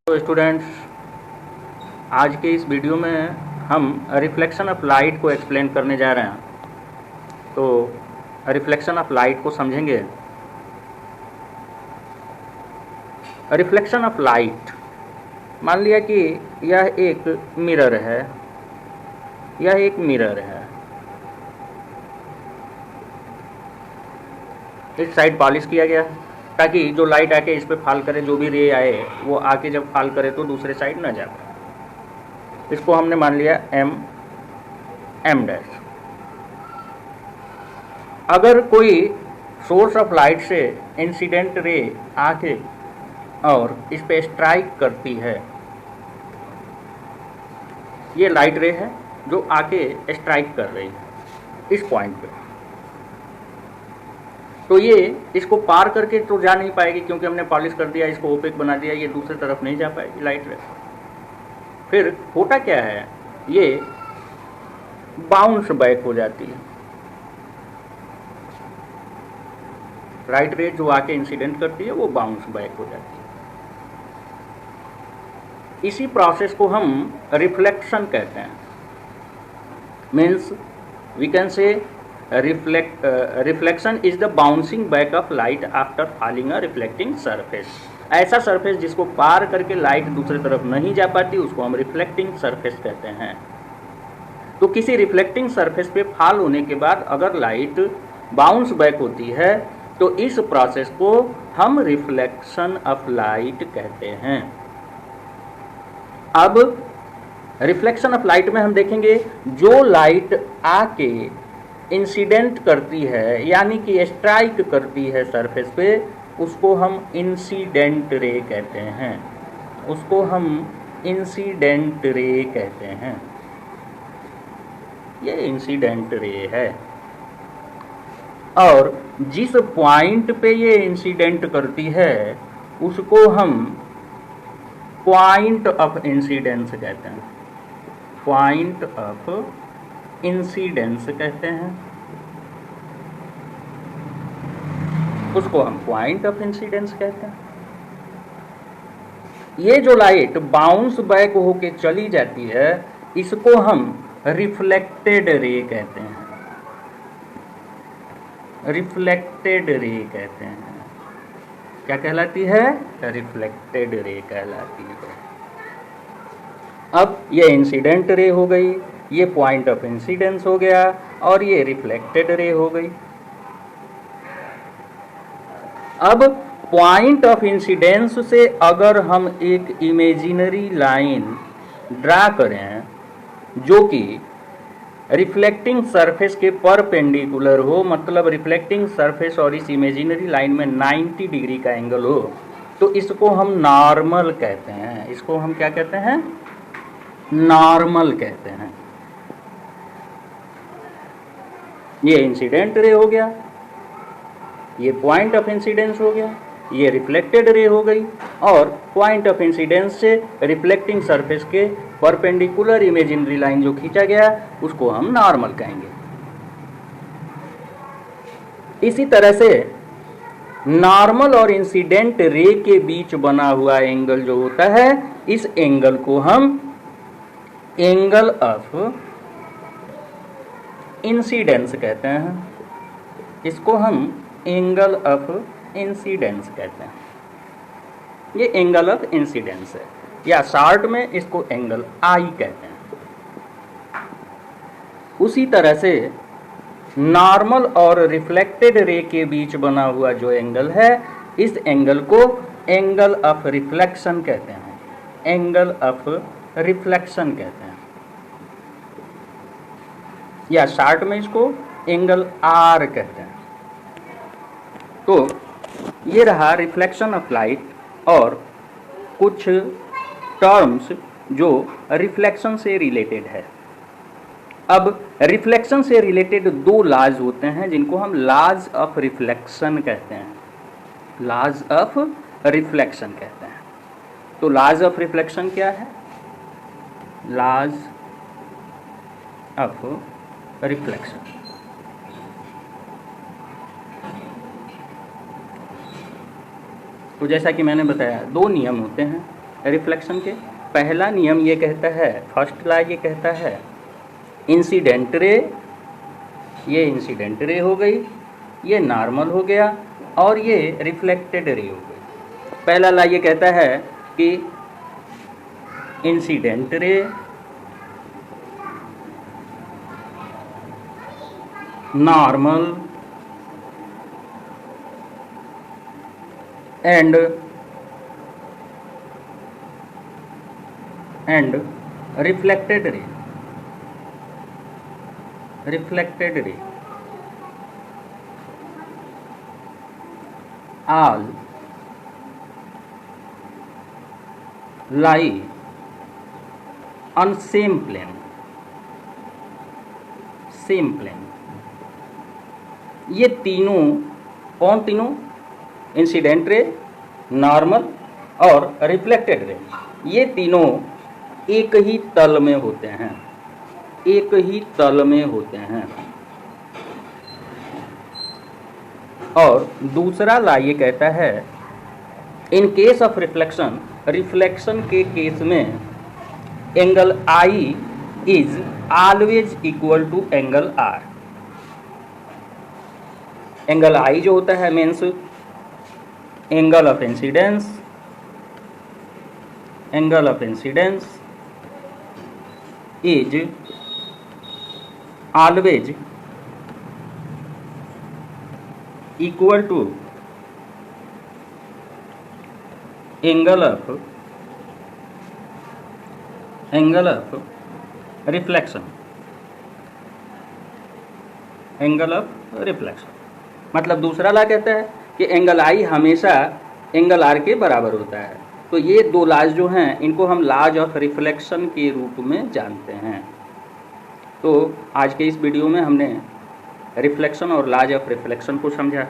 तो स्टूडेंट्स, आज के इस वीडियो में हम रिफ्लेक्शन ऑफ लाइट को एक्सप्लेन करने जा रहे हैं। तो रिफ्लेक्शन ऑफ लाइट को समझेंगे। रिफ्लेक्शन ऑफ लाइट, मान लिया कि यह एक मिरर है, यह एक मिरर है। इस साइड पॉलिश किया गया ताकि जो लाइट आके इस पे फॉल करे, जो भी रे आए वो आके जब फॉल करे तो दूसरे साइड ना जा पाए। इसको हमने मान लिया एम डैश। अगर कोई सोर्स ऑफ लाइट से इंसिडेंट रे आके और इस पे स्ट्राइक करती है, ये लाइट रे है जो आके स्ट्राइक कर रही है इस पॉइंट पे, तो ये इसको पार करके तो जा नहीं पाएगी क्योंकि हमने पॉलिश कर दिया, इसको ओपेक बना दिया, ये दूसरी तरफ नहीं जा पाएगी लाइट रे। फिर होता क्या है, ये बाउंस बैक हो जाती है। लाइट रे जो आके इंसिडेंट करती है वो बाउंस बैक हो जाती है। इसी प्रोसेस को हम रिफ्लेक्शन कहते हैं। Means we can say reflection is the bouncing back of light after falling a reflecting surface. ऐसा सरफेस जिसको पार करके लाइट दूसरी तरफ नहीं जा पाती उसको हम रिफ्लेक्टिंग सरफेस कहते हैं। तो किसी रिफ्लेक्टिंग सरफेस पे फॉल होने के बाद अगर लाइट बाउंस बैक होती है तो इस प्रोसेस को हम रिफ्लेक्शन ऑफ लाइट कहते हैं। अब रिफ्लेक्शन ऑफ लाइट में हम देखेंगे जो लाइट आके इंसिडेंट करती है यानी कि स्ट्राइक करती है सरफेस पे, उसको हम इंसिडेंट रे कहते हैं। उसको हम इंसिडेंट रे कहते हैं। ये इंसिडेंट रे है। और जिस पॉइंट पे ये इंसिडेंट करती है उसको हम पॉइंट ऑफ इंसिडेंस कहते हैं। पॉइंट ऑफ इंसिडेंस कहते हैं। उसको हम पॉइंट ऑफ इंसिडेंस कहते हैं। ये जो लाइट बाउंस बैक होके चली जाती है इसको हम रिफ्लेक्टेड रे कहते हैं। रिफ्लेक्टेड रे कहते हैं। क्या कहलाती है? रिफ्लेक्टेड रे कहलाती है। अब ये इंसिडेंट रे हो गई, ये पॉइंट ऑफ इंसिडेंस हो गया और ये रिफ्लेक्टेड रे हो गई। अब पॉइंट ऑफ इंसिडेंस से अगर हम एक इमेजिनरी लाइन ड्रा करें जो कि रिफ्लेक्टिंग सरफेस के परपेंडिकुलर हो, मतलब रिफ्लेक्टिंग सरफेस और इस इमेजिनरी लाइन में 90 डिग्री का एंगल हो, तो इसको हम नॉर्मल कहते हैं। इसको हम क्या कहते हैं? नॉर्मल कहते हैं। ये इंसिडेंट रे हो गया, ये पॉइंट ऑफ इंसिडेंस हो गया, ये रिफ्लेक्टेड रे हो गई और पॉइंट ऑफ इंसिडेंस से रिफ्लेक्टिंग सरफेस के परपेंडिकुलर इमेजिनरी लाइन जो खींचा गया उसको हम नॉर्मल कहेंगे। इसी तरह से नॉर्मल और इंसिडेंट रे के बीच बना हुआ एंगल जो होता है, इस एंगल को हम एंगल ऑफ इंसिडेंस कहते हैं। इसको हम एंगल ऑफ इंसिडेंस कहते हैं। ये एंगल ऑफ इंसिडेंस है, या शॉर्ट में इसको एंगल आई कहते हैं। उसी तरह से नॉर्मल और रिफ्लेक्टेड रे के बीच बना हुआ जो एंगल है, इस एंगल को एंगल ऑफ रिफ्लेक्शन कहते हैं। एंगल ऑफ रिफ्लेक्शन कहते हैं, या शॉर्ट में इसको एंगल आर कहते हैं। तो ये रहा रिफ्लेक्शन ऑफ लाइट और कुछ टर्म्स जो रिफ्लेक्शन से रिलेटेड है। अब रिफ्लेक्शन से रिलेटेड दो लॉज होते हैं जिनको हम लॉज ऑफ रिफ्लेक्शन कहते हैं। लॉज ऑफ रिफ्लेक्शन कहते हैं। तो लॉज ऑफ रिफ्लेक्शन क्या है? लॉज ऑफ रिफ्लेक्शन, तो जैसा कि मैंने बताया दो नियम होते हैं। रिफ्लेक्शन के। पहला नियम ये कहता है, फर्स्ट लॉ ये कहता है, इंसिडेंट रे, ये इंसिडेंट रे हो गई, ये नॉर्मल हो गया और ये रिफ्लेक्टेड रे हो गई। पहला लॉ ये कहता है कि incident ray normal and reflected ray, all lie on same plane, ये तीनों, कौन तीनों? इंसिडेंट रे, नॉर्मल और रिफ्लेक्टेड रे, ये तीनों एक ही तल में होते हैं, एक ही तल में होते हैं। और दूसरा लॉ ये कहता है, in case of reflection, reflection के केस में angle I is always equal to angle R. Angle I जो होता है means angle of incidence, angle of incidence is always equal to angle of reflection, angle of reflection. मतलब दूसरा law कहता है कि एंगल आई हमेशा एंगल आर के बराबर होता है। तो ये दो लॉज जो हैं इनको हम लॉज ऑफ रिफ्लेक्शन के रूप में जानते हैं। तो आज के इस वीडियो में हमने रिफ्लेक्शन और लॉज ऑफ रिफ्लेक्शन को समझा।